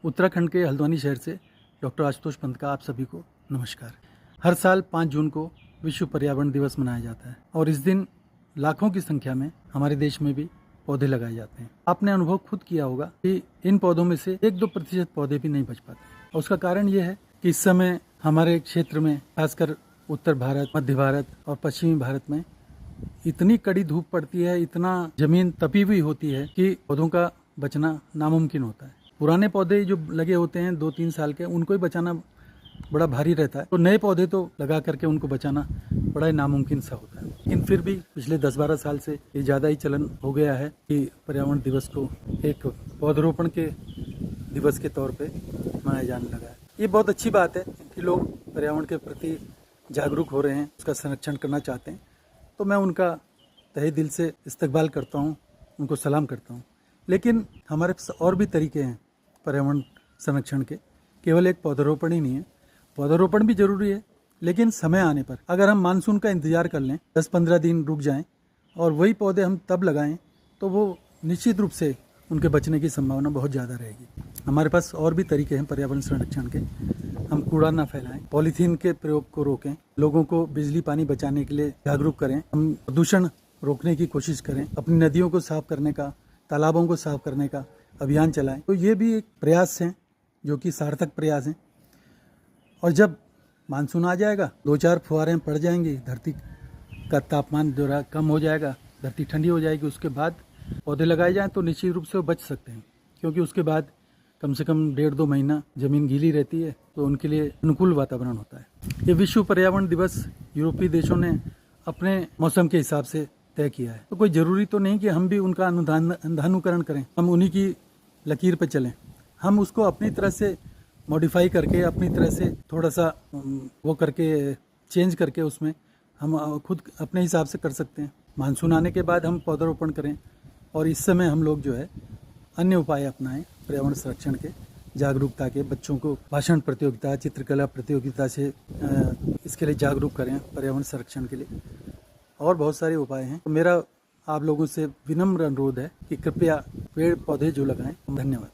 उत्तराखंड के हल्द्वानी शहर से डॉक्टर आशुतोष पंत का आप सभी को नमस्कार। हर साल 5 जून को विश्व पर्यावरण दिवस मनाया जाता है और इस दिन लाखों की संख्या में हमारे देश में भी पौधे लगाए जाते हैं। आपने अनुभव खुद किया होगा कि इन पौधों में से 1-2% पौधे भी नहीं बच पाते और उसका कारण ये है कि इस समय हमारे क्षेत्र में, खासकर उत्तर भारत, मध्य भारत और पश्चिमी भारत में इतनी कड़ी धूप पड़ती है, इतना जमीन तपी हुई होती है कि पौधों का बचना नामुमकिन होता है। पुराने पौधे जो लगे होते हैं 2-3 साल के, उनको ही बचाना बड़ा भारी रहता है, तो नए पौधे तो लगा करके उनको बचाना बड़ा ही नामुमकिन सा होता है। लेकिन फिर भी पिछले 10-12 साल से ये ज़्यादा ही चलन हो गया है कि पर्यावरण दिवस को एक पौधरोपण के दिवस के तौर पे मनाया जाने लगा है। ये बहुत अच्छी बात है कि लोग पर्यावरण के प्रति जागरूक हो रहे हैं, उसका संरक्षण करना चाहते हैं, तो मैं उनका तहे दिल से इस्तकबाल करता हूँ, उनको सलाम करता हूँ। लेकिन हमारे पास और भी तरीके हैं पर्यावरण संरक्षण के, केवल एक पौधरोपण ही नहीं है। पौधरोपण भी जरूरी है, लेकिन समय आने पर अगर हम मानसून का इंतजार कर लें, 10-15 दिन रुक जाएं और वही पौधे हम तब लगाएं, तो वो निश्चित रूप से उनके बचने की संभावना बहुत ज़्यादा रहेगी। हमारे पास और भी तरीके हैं पर्यावरण संरक्षण के। हम कूड़ा ना फैलाएं, पॉलीथीन के प्रयोग को रोकें, लोगों को बिजली पानी बचाने के लिए जागरूक करें, हम प्रदूषण रोकने की कोशिश करें, अपनी नदियों को साफ करने का, तालाबों को साफ करने का अभियान चलाएं। तो ये भी एक प्रयास है जो कि सार्थक प्रयास हैं। और जब मानसून आ जाएगा, 2-4 फुहारें पड़ जाएंगी, धरती का तापमान जो है कम हो जाएगा, धरती ठंडी हो जाएगी, उसके बाद पौधे लगाए जाएं तो निश्चित रूप से वो बच सकते हैं, क्योंकि उसके बाद कम से कम 1.5-2 महीना ज़मीन गीली रहती है, तो उनके लिए अनुकूल वातावरण होता है। ये विश्व पर्यावरण दिवस यूरोपीय देशों ने अपने मौसम के हिसाब से तय किया है, तो कोई ज़रूरी तो नहीं कि हम भी उनका अंधानुकरण करें, हम उन्हीं की लकीर पर चलें। हम उसको अपनी तरह से मॉडिफाई करके, अपनी तरह से थोड़ा सा वो करके, चेंज करके उसमें हम खुद अपने हिसाब से कर सकते हैं। मानसून आने के बाद हम पौधरोपण करें और इस समय हम लोग जो है अन्य उपाय अपनाएं पर्यावरण संरक्षण के, जागरूकता के। बच्चों को भाषण प्रतियोगिता, चित्रकला प्रतियोगिता से इसके लिए जागरूक करें पर्यावरण संरक्षण के लिए, और बहुत सारे उपाय हैं। तो मेरा आप लोगों से विनम्र अनुरोध है कि कृपया पेड़ पौधे जो लगाएं। धन्यवाद।